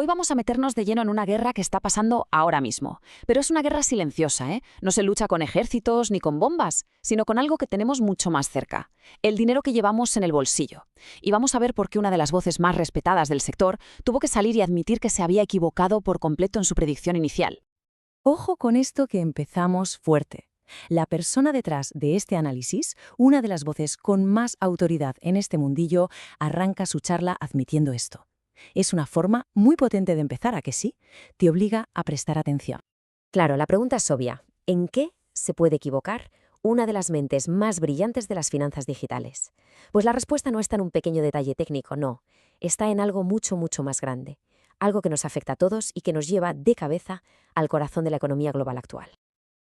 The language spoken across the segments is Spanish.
Hoy vamos a meternos de lleno en una guerra que está pasando ahora mismo. Pero es una guerra silenciosa, ¿eh? No se lucha con ejércitos ni con bombas, sino con algo que tenemos mucho más cerca: el dinero que llevamos en el bolsillo. Y vamos a ver por qué una de las voces más respetadas del sector tuvo que salir y admitir que se había equivocado por completo en su predicción inicial. Ojo con esto que empezamos fuerte. La persona detrás de este análisis, una de las voces con más autoridad en este mundillo, arranca su charla admitiendo esto. Es una forma muy potente de empezar, ¿a que sí? Te obliga a prestar atención. Claro, la pregunta es obvia. ¿En qué se puede equivocar una de las mentes más brillantes de las finanzas digitales? Pues la respuesta no está en un pequeño detalle técnico, no. Está en algo mucho, mucho más grande. Algo que nos afecta a todos y que nos lleva de cabeza al corazón de la economía global actual.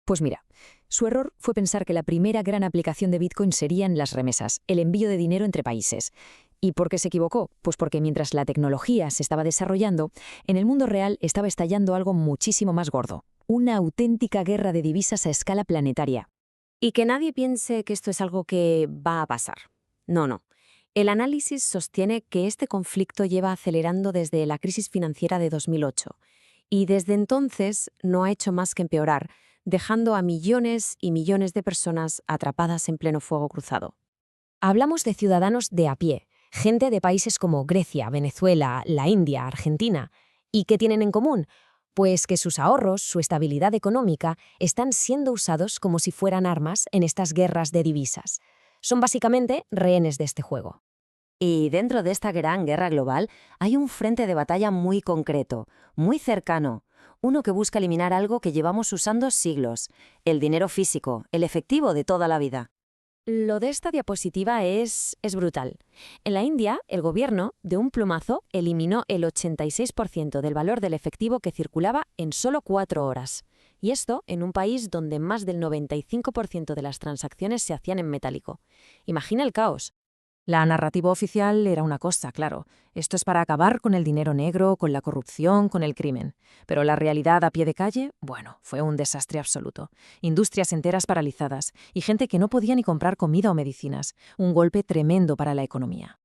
Pues mira, su error fue pensar que la primera gran aplicación de Bitcoin serían las remesas, el envío de dinero entre países. ¿Y por qué se equivocó? Pues porque mientras la tecnología se estaba desarrollando, en el mundo real estaba estallando algo muchísimo más gordo: una auténtica guerra de divisas a escala planetaria. Y que nadie piense que esto es algo que va a pasar. No, no. El análisis sostiene que este conflicto lleva acelerando desde la crisis financiera de 2008 y desde entonces no ha hecho más que empeorar, dejando a millones y millones de personas atrapadas en pleno fuego cruzado. Hablamos de ciudadanos de a pie, gente de países como Grecia, Venezuela, la India, Argentina. ¿Y qué tienen en común? Pues que sus ahorros, su estabilidad económica, están siendo usados como si fueran armas en estas guerras de divisas. Son básicamente rehenes de este juego. Y dentro de esta gran guerra global hay un frente de batalla muy concreto, muy cercano, uno que busca eliminar algo que llevamos usando siglos: el dinero físico, el efectivo de toda la vida. Lo de esta diapositiva es brutal. En la India, el gobierno, de un plumazo, eliminó el 86% del valor del efectivo que circulaba en solo 4 horas. Y esto en un país donde más del 95% de las transacciones se hacían en metálico. Imagina el caos. La narrativa oficial era una cosa, claro. Esto es para acabar con el dinero negro, con la corrupción, con el crimen. Pero la realidad a pie de calle, bueno, fue un desastre absoluto. Industrias enteras paralizadas y gente que no podía ni comprar comida o medicinas. Un golpe tremendo para la economía.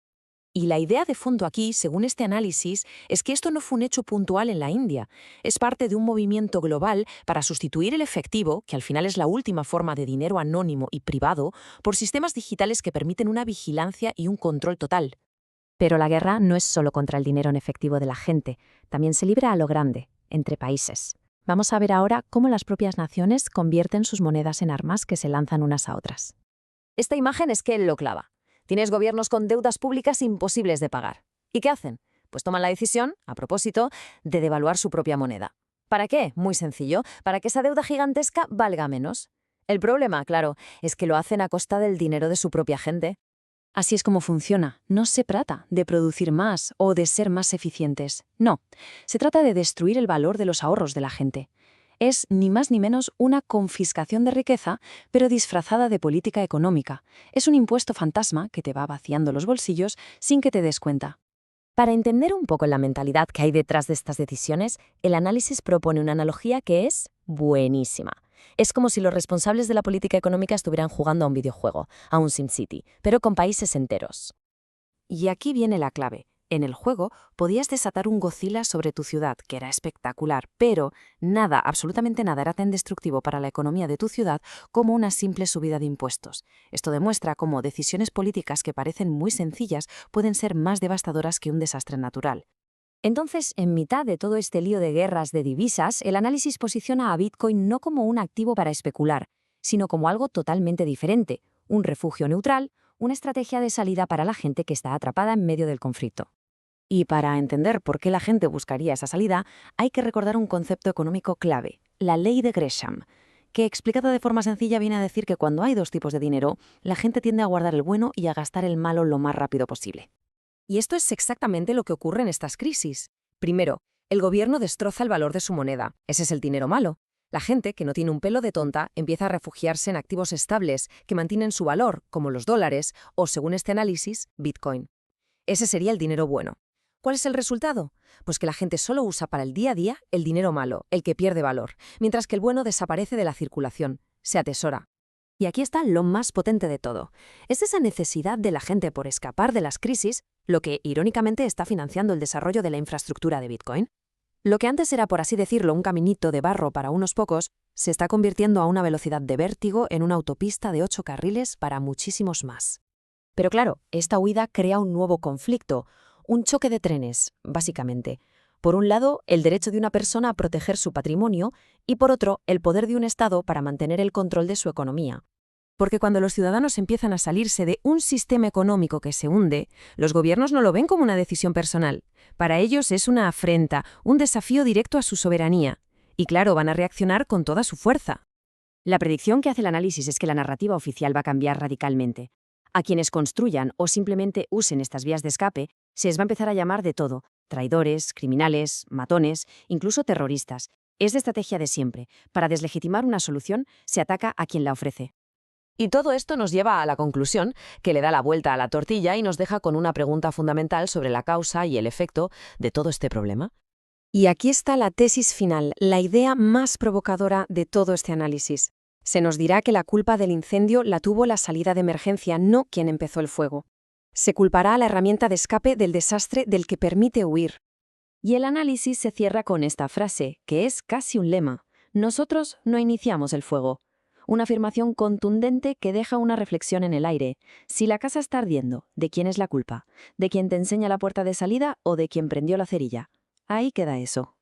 Y la idea de fondo aquí, según este análisis, es que esto no fue un hecho puntual en la India. Es parte de un movimiento global para sustituir el efectivo, que al final es la última forma de dinero anónimo y privado, por sistemas digitales que permiten una vigilancia y un control total. Pero la guerra no es solo contra el dinero en efectivo de la gente, también se libra a lo grande, entre países. Vamos a ver ahora cómo las propias naciones convierten sus monedas en armas que se lanzan unas a otras. Esta imagen es que lo clava. Tienes gobiernos con deudas públicas imposibles de pagar. ¿Y qué hacen? Pues toman la decisión, a propósito, de devaluar su propia moneda. ¿Para qué? Muy sencillo, para que esa deuda gigantesca valga menos. El problema, claro, es que lo hacen a costa del dinero de su propia gente. Así es como funciona. No se trata de producir más o de ser más eficientes. No, se trata de destruir el valor de los ahorros de la gente. Es ni más ni menos una confiscación de riqueza, pero disfrazada de política económica. Es un impuesto fantasma que te va vaciando los bolsillos sin que te des cuenta. Para entender un poco la mentalidad que hay detrás de estas decisiones, el análisis propone una analogía que es buenísima. Es como si los responsables de la política económica estuvieran jugando a un videojuego, a un SimCity, pero con países enteros. Y aquí viene la clave. En el juego podías desatar un Godzilla sobre tu ciudad, que era espectacular, pero nada, absolutamente nada era tan destructivo para la economía de tu ciudad como una simple subida de impuestos. Esto demuestra cómo decisiones políticas que parecen muy sencillas pueden ser más devastadoras que un desastre natural. Entonces, en mitad de todo este lío de guerras de divisas, el análisis posiciona a Bitcoin no como un activo para especular, sino como algo totalmente diferente: un refugio neutral, una estrategia de salida para la gente que está atrapada en medio del conflicto. Y para entender por qué la gente buscaría esa salida, hay que recordar un concepto económico clave: la ley de Gresham, que explicada de forma sencilla viene a decir que cuando hay dos tipos de dinero, la gente tiende a guardar el bueno y a gastar el malo lo más rápido posible. Y esto es exactamente lo que ocurre en estas crisis. Primero, el gobierno destroza el valor de su moneda. Ese es el dinero malo. La gente, que no tiene un pelo de tonta, empieza a refugiarse en activos estables que mantienen su valor, como los dólares o, según este análisis, Bitcoin. Ese sería el dinero bueno. ¿Cuál es el resultado? Pues que la gente solo usa para el día a día el dinero malo, el que pierde valor, mientras que el bueno desaparece de la circulación, se atesora. Y aquí está lo más potente de todo. Es esa necesidad de la gente por escapar de las crisis, lo que irónicamente está financiando el desarrollo de la infraestructura de Bitcoin. Lo que antes era, por así decirlo, un caminito de barro para unos pocos, se está convirtiendo a una velocidad de vértigo en una autopista de 8 carriles para muchísimos más. Pero claro, esta huida crea un nuevo conflicto, un choque de trenes, básicamente. Por un lado, el derecho de una persona a proteger su patrimonio y por otro, el poder de un Estado para mantener el control de su economía. Porque cuando los ciudadanos empiezan a salirse de un sistema económico que se hunde, los gobiernos no lo ven como una decisión personal. Para ellos es una afrenta, un desafío directo a su soberanía. Y claro, van a reaccionar con toda su fuerza. La predicción que hace el análisis es que la narrativa oficial va a cambiar radicalmente. A quienes construyan o simplemente usen estas vías de escape, se les va a empezar a llamar de todo: traidores, criminales, matones, incluso terroristas. Es la estrategia de siempre. Para deslegitimar una solución, se ataca a quien la ofrece. Y todo esto nos lleva a la conclusión, que le da la vuelta a la tortilla y nos deja con una pregunta fundamental sobre la causa y el efecto de todo este problema. Y aquí está la tesis final, la idea más provocadora de todo este análisis. Se nos dirá que la culpa del incendio la tuvo la salida de emergencia, no quien empezó el fuego. Se culpará a la herramienta de escape del desastre del que permite huir. Y el análisis se cierra con esta frase, que es casi un lema: nosotros no iniciamos el fuego. Una afirmación contundente que deja una reflexión en el aire. Si la casa está ardiendo, ¿de quién es la culpa? ¿De quien te enseña la puerta de salida o de quien prendió la cerilla? Ahí queda eso.